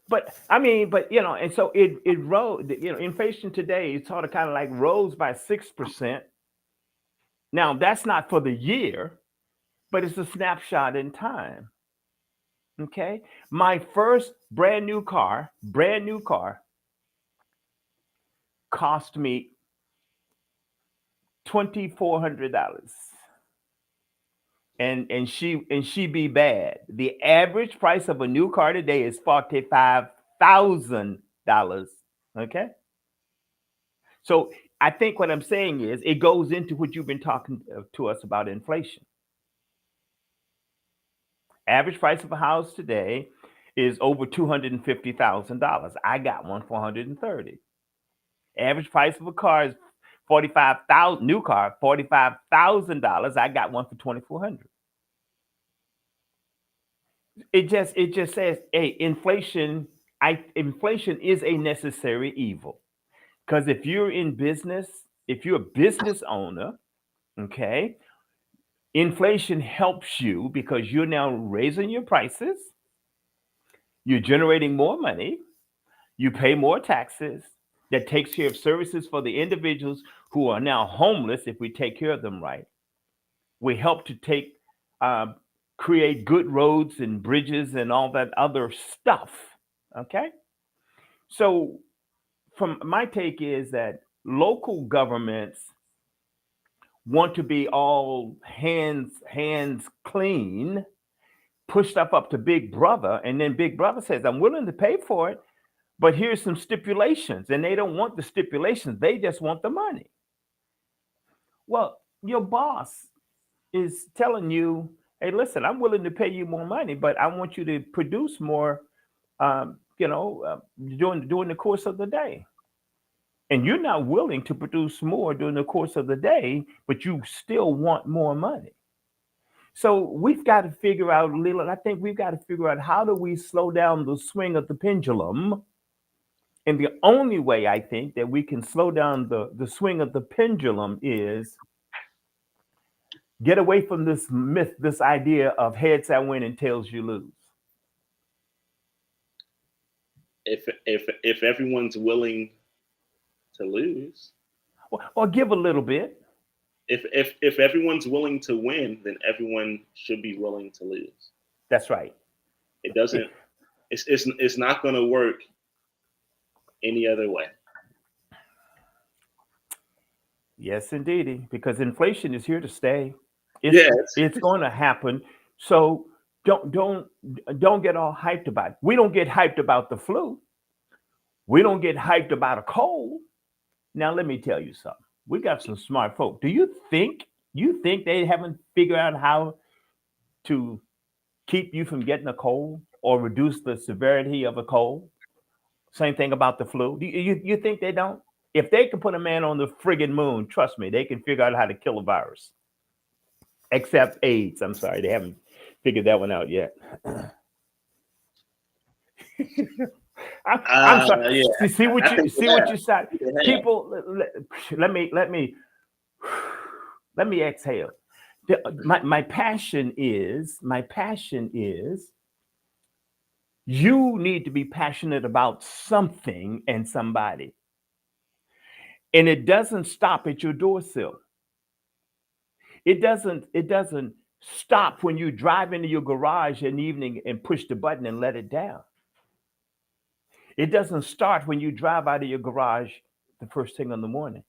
Speaker 2: But and so it rose. Inflation today is sort of kind of like rose by 6%. Now that's not for the year, but it's a snapshot in time. Okay, my first brand new car cost me $2,400, and she be bad. The average price of a new car today is $45,000. Okay, so I think what I'm saying is it goes into what you've been talking to us about inflation. Average price of a house today is over $250,000. I got one for $130,000. Average price of a car is $45,000. New car, $45,000. I got one for $2,400. It just says, hey, inflation is a necessary evil. Because if you're in business, if you're a business owner, okay, inflation helps you because you're now raising your prices, you're generating more money, you pay more taxes. That takes care of services for the individuals who are now homeless if we take care of them right. We help to create good roads and bridges and all that other stuff. Okay? So from my take is that local governments want to be all hands clean, push stuff up to Big Brother, and then Big Brother says, I'm willing to pay for it, but here's some stipulations, and they don't want the stipulations. They just want the money. Well, your boss is telling you, hey, listen, I'm willing to pay you more money, but I want you to produce more, during the course of the day. And you're not willing to produce more during the course of the day, but you still want more money. So we've got to figure out, Leland, I think we've got to figure out how do we slow down the swing of the pendulum. And the only way I think that we can slow down the swing of the pendulum is get away from this myth, this idea of heads I win and tails you lose.
Speaker 1: If everyone's willing to lose,
Speaker 2: Or give a little bit.
Speaker 1: if everyone's willing to win, then everyone should be willing to lose.
Speaker 2: That's right.
Speaker 1: It doesn't. It's not going to work any other way.
Speaker 2: Yes, indeedy, because inflation is here to stay.
Speaker 1: Yes.
Speaker 2: It's going to happen. So don't get all hyped about it. We don't get hyped about the flu. We don't get hyped about a cold. Now let me tell you something. We got some smart folk. Do you think they haven't figured out how to keep you from getting a cold or reduce the severity of a cold? Same thing about the flu. You think they don't? If they can put a man on the friggin' moon, trust me, they can figure out how to kill a virus. Except AIDS. I'm sorry, they haven't figured that one out yet. I'm sorry.
Speaker 1: Yeah.
Speaker 2: See what you said. People, let me exhale. My passion is you need to be passionate about something and somebody. And it doesn't stop at your door sill. It doesn't stop when you drive into your garage in the evening and push the button and let it down. It doesn't start when you drive out of your garage the first thing in the morning.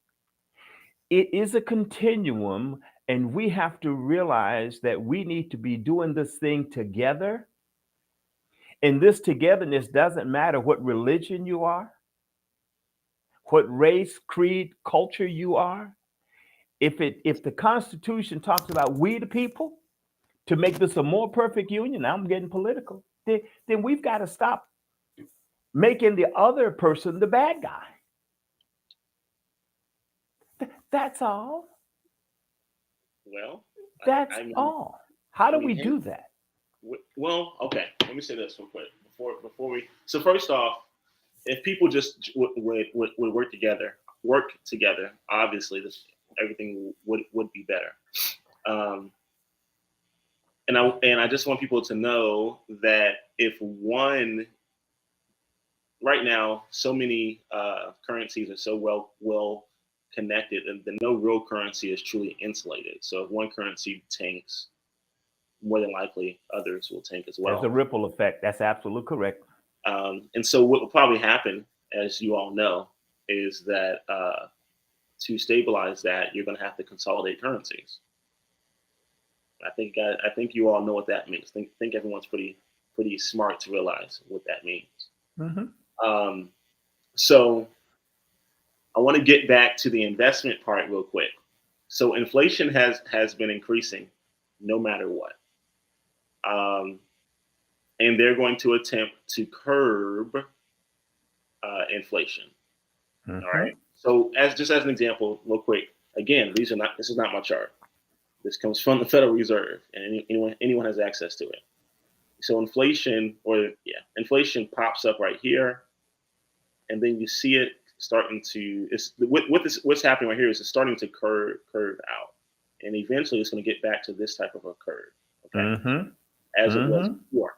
Speaker 2: It is a continuum, and we have to realize that we need to be doing this thing together. And this togetherness doesn't matter what religion you are, what race, creed, culture you are. If the Constitution talks about we the people to make this a more perfect union, now I'm getting political, then we've got to stop making the other person the bad guy. That's all.
Speaker 1: Well,
Speaker 2: That's all. How do we do that?
Speaker 1: Well, okay. Let me say this real quick before we. So first off, if people just would work together, obviously everything would be better. And I just want people to know that if one, right now, so many currencies are so well connected, and no real currency is truly insulated. So if one currency tanks, more than likely others will tank as well.
Speaker 2: There's a ripple effect. That's absolutely correct.
Speaker 1: And so what will probably happen, as you all know, is that to stabilize that, you're going to have to consolidate currencies. I think you all know what that means. Think everyone's pretty smart to realize what that means.
Speaker 2: Mm-hmm.
Speaker 1: So I want to get back to the investment part real quick. So inflation has been increasing no matter what. And they're going to attempt to curb inflation.
Speaker 2: Mm-hmm.
Speaker 1: All right. So as an example, real quick, again, this is not my chart. This comes from the Federal Reserve, and anyone has access to it. So inflation pops up right here, and then you see it starting to. What's happening right here is it's starting to curve out, and eventually it's going to get back to this type of a curve. Okay,
Speaker 2: mm-hmm.
Speaker 1: as it was before.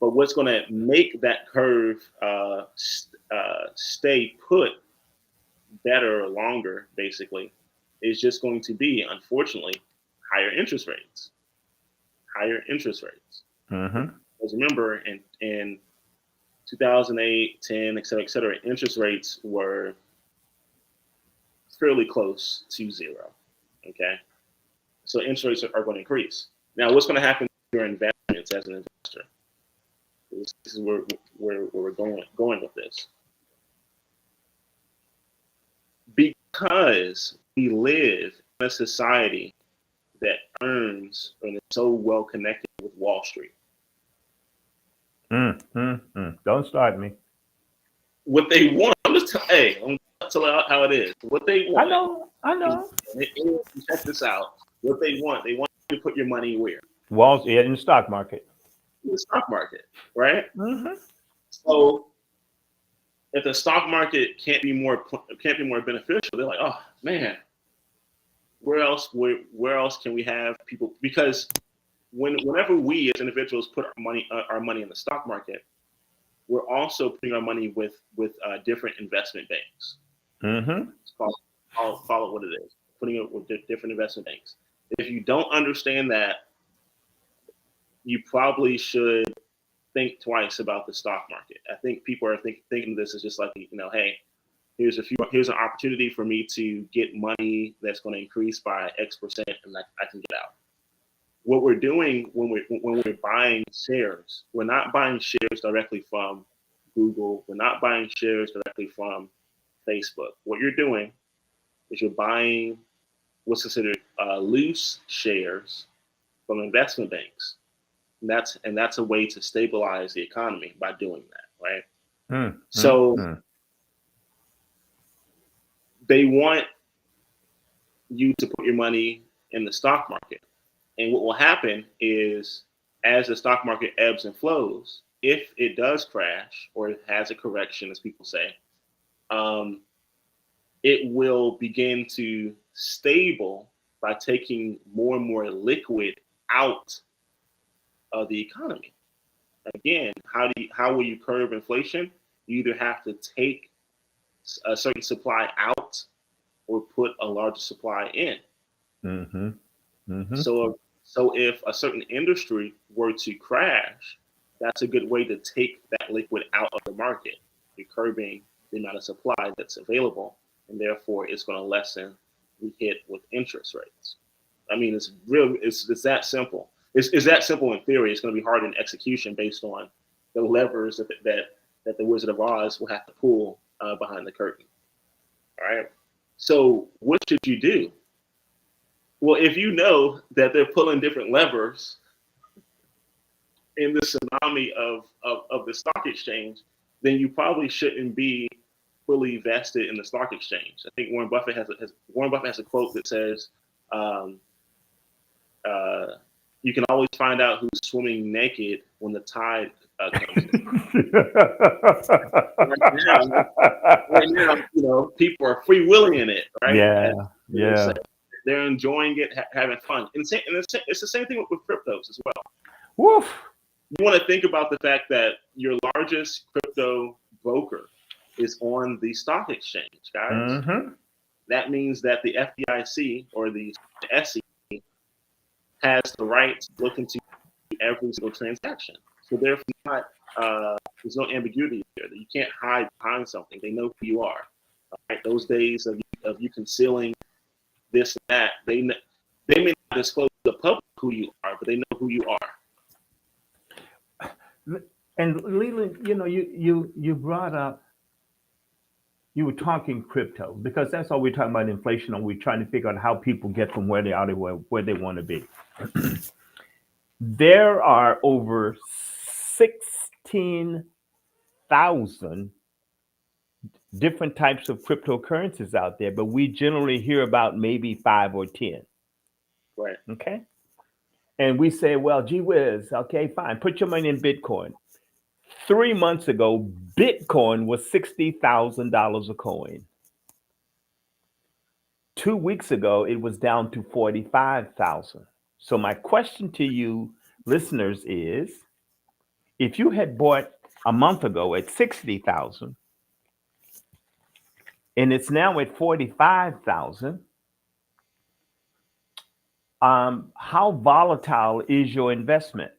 Speaker 1: But what's going to make that curve stay put better or longer, basically, is just going to be, unfortunately, higher interest rates.
Speaker 2: Mm-hmm.
Speaker 1: Because remember, in 2008, 10, et cetera, interest rates were fairly close to zero. Okay, so interest rates are going to increase. Now, what's going to happen to your investments as an investor? This is where we're going with this. Because we live in a society that earns and is so well connected with Wall Street.
Speaker 2: Don't start me.
Speaker 1: What they want, I'm tell how it is. What they want.
Speaker 2: I know.
Speaker 1: Check this out. What they want you to put your money where?
Speaker 2: In the stock market.
Speaker 1: In the stock market, right?
Speaker 2: Mm-hmm.
Speaker 1: So if the stock market can't be more beneficial, they're like, oh man, where else can we have people? Because whenever we as individuals put our money in the stock market, we're also putting our money with different investment banks.
Speaker 2: Mm-hmm.
Speaker 1: Call it what it is. Putting it with different investment banks. If you don't understand that, you probably should think twice about the stock market. I think people are thinking of this as just like, hey, here's an opportunity for me to get money that's going to increase by X%, and I can get out. What we're doing when we're buying shares, we're not buying shares directly from Google. We're not buying shares directly from Facebook. What you're doing is you're buying what's considered loose shares from investment banks. And that's a way to stabilize the economy by doing that, right? So they want you to put your money in the stock market. And what will happen is, as the stock market ebbs and flows, if it does crash or it has a correction, as people say, it will begin to stable by taking more and more liquid out of the economy. Again, how will you curb inflation? You either have to take a certain supply out or put a larger supply in.
Speaker 2: Mm-hmm. Mm-hmm.
Speaker 1: So if a certain industry were to crash, that's a good way to take that liquid out of the market. You're curbing the amount of supply that's available, and therefore it's going to lessen the hit with interest rates. I mean, it's that simple. It's that simple in theory. It's going to be hard in execution based on the levers that the Wizard of Oz will have to pull behind the curtain. All right. So what should you do? Well, if you know that they're pulling different levers in the tsunami of the stock exchange, then you probably shouldn't be fully vested in the stock exchange. I think Warren Buffett has a quote that says, "You can always find out who's swimming naked when the tide comes in." right now, people are freewheeling it, right?
Speaker 2: Yeah.
Speaker 1: They're enjoying it, having fun. And it's the same thing with cryptos as well.
Speaker 2: Woof. You
Speaker 1: want to think about the fact that your largest crypto broker is on the stock exchange, guys.
Speaker 2: Mm-hmm.
Speaker 1: That means that the FDIC or the SEC has the right to look into every single transaction. So there's no ambiguity there. You can't hide behind something. They know who you are. Right? Those days of you concealing this and that, they may not disclose to the public who you are, but they know who you are.
Speaker 2: And Leland, you brought up, you were talking crypto, because that's all we're talking about, inflation, and we're trying to figure out how people get from where they are to where they want to be. There are over 16,000 different types of cryptocurrencies out there, but we generally hear about maybe 5 or 10.
Speaker 1: Right.
Speaker 2: Okay. And we say, well, gee whiz, okay, fine, put your money in Bitcoin. 3 months ago, Bitcoin was $60,000 a coin. 2 weeks ago, it was down to 45,000. So my question to you listeners is, if you had bought a month ago at 60,000 and it's now at 45,000, how volatile is your investment?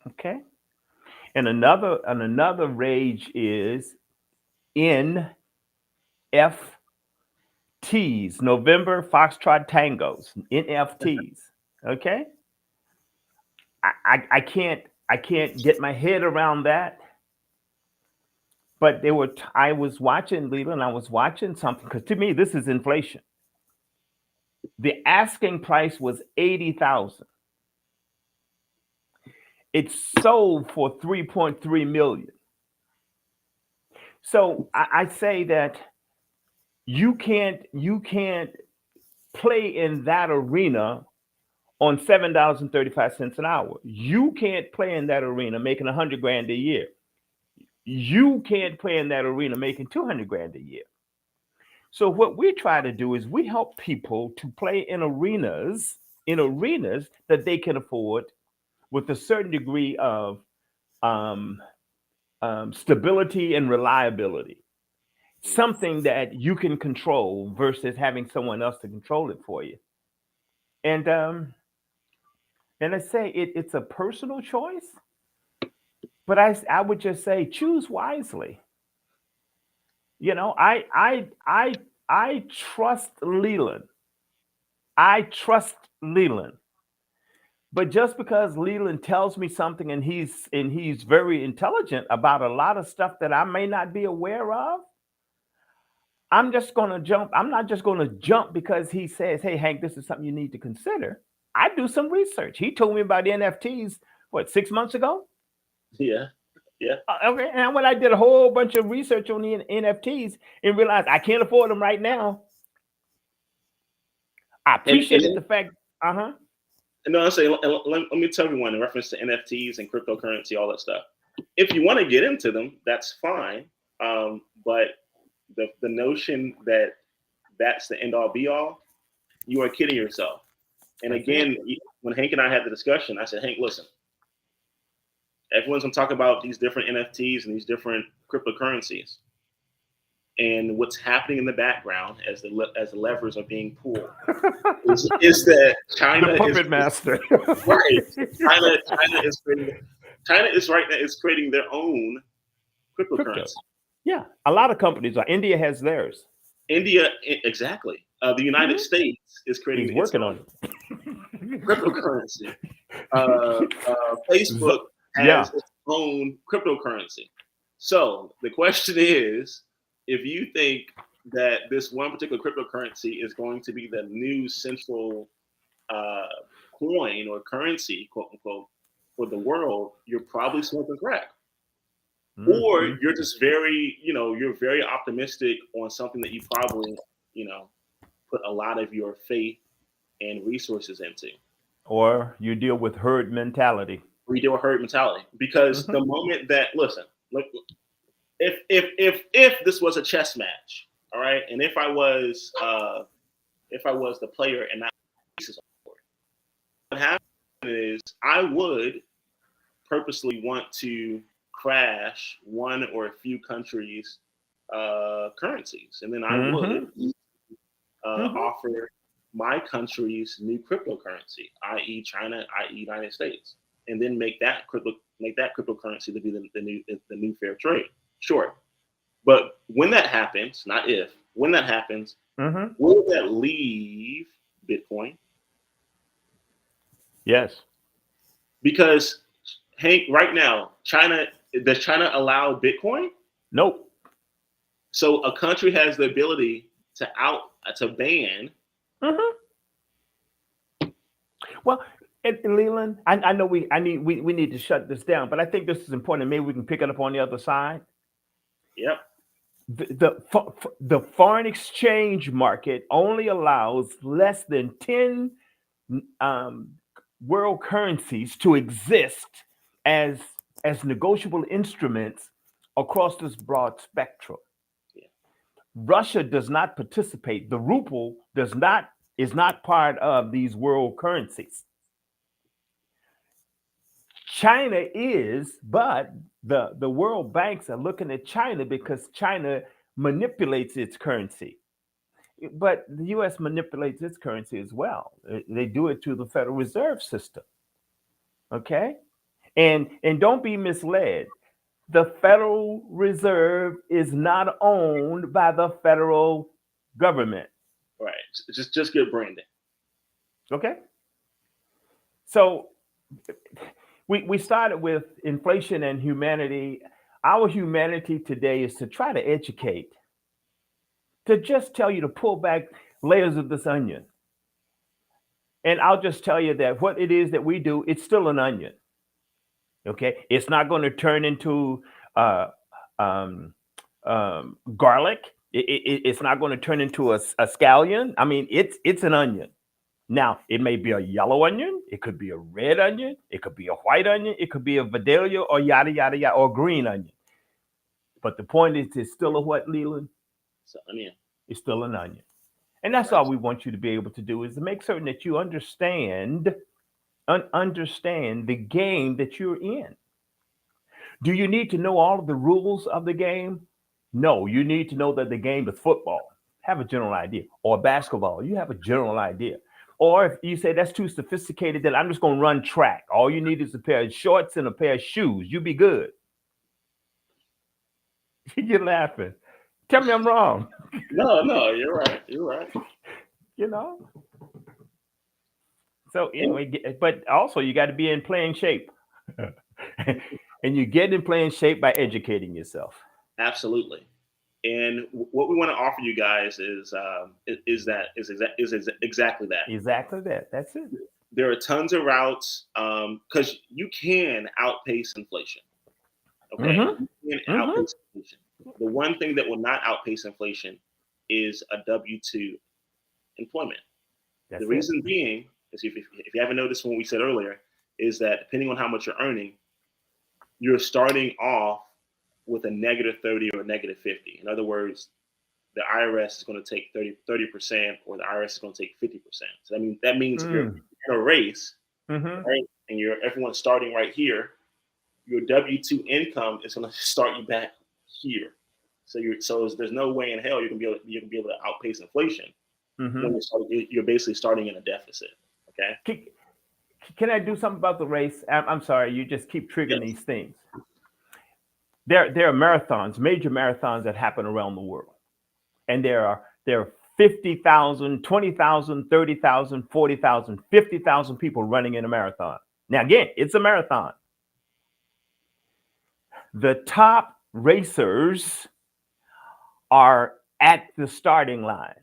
Speaker 2: Okay. And another rage is NFTs. T's, November Foxtrot Tangos, NFTs. Okay, I can't get my head around that. But I was watching Leland. I was watching something because to me this is inflation. The asking price was 80,000. It sold for 3.3 million. So I say that you can't play in that arena on $7.35 an hour. You can't play in that arena making 100 grand a year. You can't play in that arena making 200 grand a year. So what we try to do is we help people to play in arenas that they can afford with a certain degree of um, stability and reliability. Something that you can control versus having someone else to control it for you. And I say it's a personal choice, but I would just say choose wisely. You know, I trust Leland. I trust Leland. But just because Leland tells me something and he's very intelligent about a lot of stuff that I may not be aware of, I'm just going to jump. I'm not just going to jump because he says, "Hey, Hank, this is something you need to consider." I do some research. He told me about NFTs, what, 6 months ago?
Speaker 1: Yeah. Yeah.
Speaker 2: Okay. And when I did a whole bunch of research on the NFTs and realized I can't afford them right now, I appreciated the fact. Uh-huh.
Speaker 1: No, I'm saying, let me tell everyone in reference to NFTs and cryptocurrency, all that stuff. If you want to get into them, that's fine. But the notion that that's the end all be all, you are kidding yourself. And again, when Hank and I had the discussion, I said, Hank, listen, everyone's going to talk about these different NFTs and these different cryptocurrencies. And what's happening in the background as the levers are being pulled is that China
Speaker 2: the puppet master.
Speaker 1: Right. China is right now is creating their own cryptocurrency.
Speaker 2: Yeah, a lot of companies are. India has theirs.
Speaker 1: India, exactly. The United States is creating.
Speaker 2: He's working on it.
Speaker 1: Cryptocurrency. Facebook has its own cryptocurrency. So the question is, if you think that this one particular cryptocurrency is going to be the new central coin or currency, quote unquote, for the world, you're probably smoking crack. Or you're just you're very optimistic on something that you probably, put a lot of your faith and resources into.
Speaker 2: Or you deal with herd mentality.
Speaker 1: Because the moment that, listen, look, if this was a chess match, all right, and if I was the player and not pieces on the board, what happened is I would purposely want to crash one or a few countries' currencies, and then I would offer my country's new cryptocurrency, i.e., China, i.e., United States, and then make that cryptocurrency to be the new fair trade. Sure, but when that happens, not if, when that happens, will that leave Bitcoin?
Speaker 2: Yes,
Speaker 1: because Hank, right now, does China allow Bitcoin?
Speaker 2: Nope.
Speaker 1: So a country has the ability to ban.
Speaker 2: Well, Leland, I know we need to shut this down, but I think this is important. Maybe we can pick it up on the other side.
Speaker 1: Yep.
Speaker 2: The foreign exchange market only allows less than 10 world currencies to exist as negotiable instruments across this broad spectrum. Yeah. Russia does not participate. The ruble is not part of these world currencies. China is, but the world banks are looking at China because China manipulates its currency. But the U.S. manipulates its currency as well. They do it through the Federal Reserve System. Okay? And don't be misled. The Federal Reserve is not owned by the federal government.
Speaker 1: Right. Just good branding.
Speaker 2: Okay. So we started with inflation and humanity. Our humanity today is to try to educate, to just tell you to pull back layers of this onion. And I'll just tell you that what it is that we do, it's still an onion. Okay. It's not going to turn into uh, um, garlic. It's not going to turn into a scallion. I mean, it's an onion. Now, it may be a yellow onion, it could be a red onion, it could be a white onion, it could be a Vidalia or yada, yada, yada, or green onion. But the point is, it's still a what, Leland?
Speaker 1: It's an onion.
Speaker 2: It's still an onion. And that's all we want you to be able to do is to make certain that you understand the game that you're in. Do you need to know all of the rules of the game? No, you need to know that the game is football. Have a general idea. Or basketball, you have a general idea. Or if you say that's too sophisticated, then I'm just going to run track. All you need is a pair of shorts and a pair of shoes. You be good. You're laughing. Tell me I'm wrong.
Speaker 1: No, you're right. You're right.
Speaker 2: You know. So anyway, but also you got to be in playing shape. And you get in playing shape by educating yourself.
Speaker 1: Absolutely. And what we want to offer you guys is exactly that.
Speaker 2: Exactly that. That's it.
Speaker 1: There are tons of routes because you can outpace inflation. Okay, you can outpace inflation. The one thing that will not outpace inflation is a W-2 employment.
Speaker 2: That's
Speaker 1: the reason being is if you haven't noticed what we said earlier, is that depending on how much you're earning, you're starting off with a -30 or -50. In other words, the IRS is going to take 30%, or the IRS is going to take 50%. So that means if you're in a race, right, and everyone's starting right here, your W-2 income is going to start you back here. So there's no way in hell you're going to be able to outpace inflation. When you're basically starting in a deficit. Okay.
Speaker 2: Can I do something about the race? I'm sorry, you just keep triggering these things. There are marathons, major marathons that happen around the world. And there are 50,000, 20,000, 30,000, 40,000, 50,000 people running in a marathon. Now, again, it's a marathon. The top racers are at the starting line.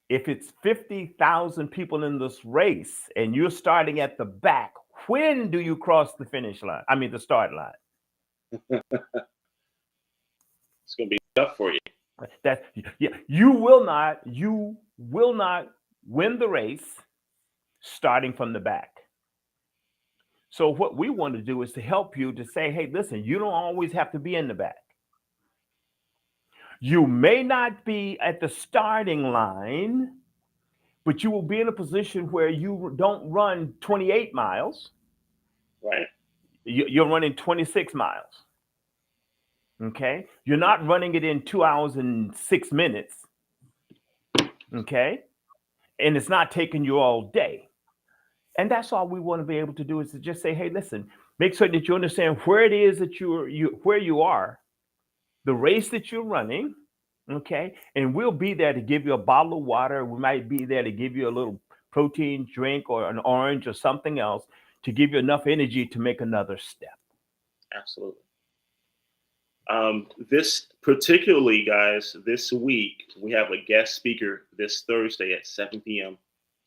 Speaker 2: If it's 50,000 people in this race and you're starting at the back, when do you cross the finish line? I mean, the start line.
Speaker 1: It's going to be tough for you.
Speaker 2: You will not win the race starting from the back. So what we want to do is to help you to say, hey, listen, you don't always have to be in the back. You may not be at the starting line, but you will be in a position where you don't run 28 miles.
Speaker 1: Right.
Speaker 2: You're running 26 miles. Okay. You're not running it in 2 hours and 6 minutes. Okay. And it's not taking you all day. And that's all we want to be able to do is to just say, hey, listen, make sure that you understand where it is that where you are, the race that you're running. Okay. And we'll be there to give you a bottle of water. We might be there to give you a little protein drink or an orange or something else to give you enough energy to make another step.
Speaker 1: Absolutely. This particularly, guys, this week, we have a guest speaker this Thursday at 7 p.m.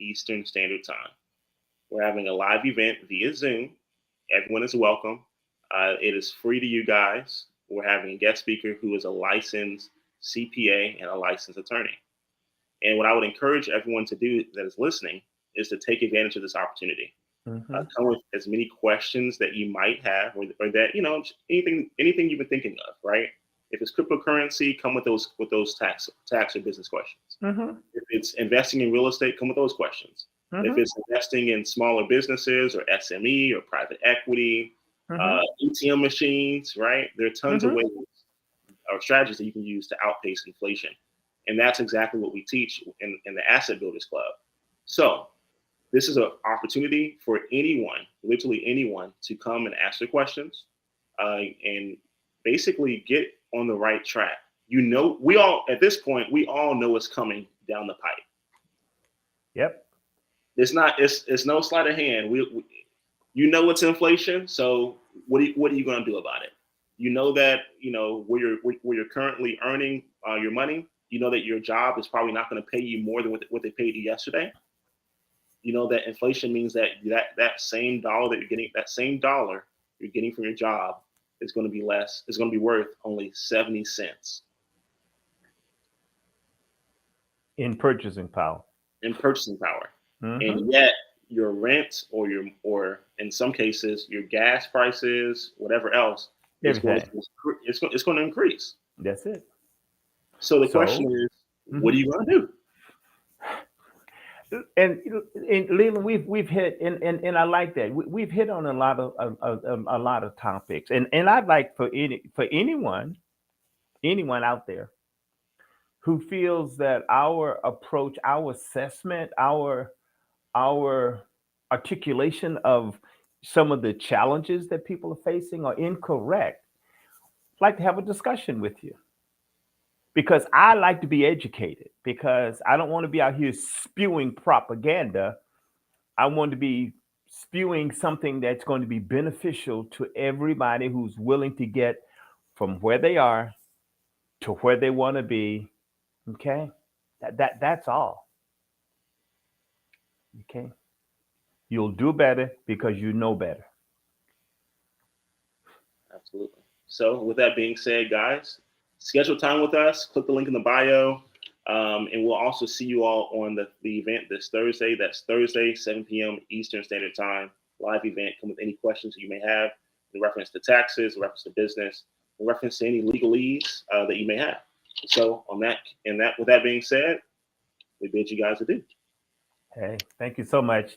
Speaker 1: Eastern Standard Time. We're having a live event via Zoom. Everyone is welcome. It is free to you guys. We're having a guest speaker who is a licensed CPA and a licensed attorney. And what I would encourage everyone to do that is listening is to take advantage of this opportunity. Come with as many questions that you might have, or that anything you've been thinking of, right? If it's cryptocurrency, come with those tax or business questions. If it's investing in real estate, come with those questions. If it's investing in smaller businesses or SME or private equity, ATM machines, right? There are tons of ways or strategies that you can use to outpace inflation. And that's exactly what we teach in the Asset Builders Club. So this is an opportunity for anyone, literally anyone, to come and ask their questions and basically get on the right track. we all at this point we all know what's coming down the pipe.
Speaker 2: Yep.
Speaker 1: It's no sleight of hand. You know it's inflation, so what are you going to do about it? You know that where you're currently earning your money. You know that your job is probably not going to pay you more than what they paid you yesterday. You know that inflation means that same dollar that you're getting, that same dollar you're getting from your job is going to be less. It's going to be worth only 70 cents
Speaker 2: In purchasing power.
Speaker 1: in purchasing power.
Speaker 2: Mm-hmm.
Speaker 1: And yet your rent or in some cases your gas prices, whatever else, is going to increase.
Speaker 2: That's it.
Speaker 1: So the question is, what are you going to do?
Speaker 2: And Leland, we've hit and I like that we've hit on a lot of topics, and I'd like for anyone out there who feels that our approach, our assessment, our articulation of some of the challenges that people are facing are incorrect, I'd like to have a discussion with you. Because I like to be educated, because I don't want to be out here spewing propaganda. I want to be spewing something that's going to be beneficial to everybody who's willing to get from where they are to where they want to be. Okay? That's all. Okay? You'll do better because you know better.
Speaker 1: Absolutely. So with that being said, guys, schedule time with us. Click the link in the bio. And we'll also see you all on the event this Thursday. That's Thursday, 7 p.m. Eastern Standard Time. Live event. Come with any questions you may have in reference to taxes, in reference to business, in reference to any legalese that you may have. So with that being said, we bid you guys adieu.
Speaker 2: Hey, thank you so much.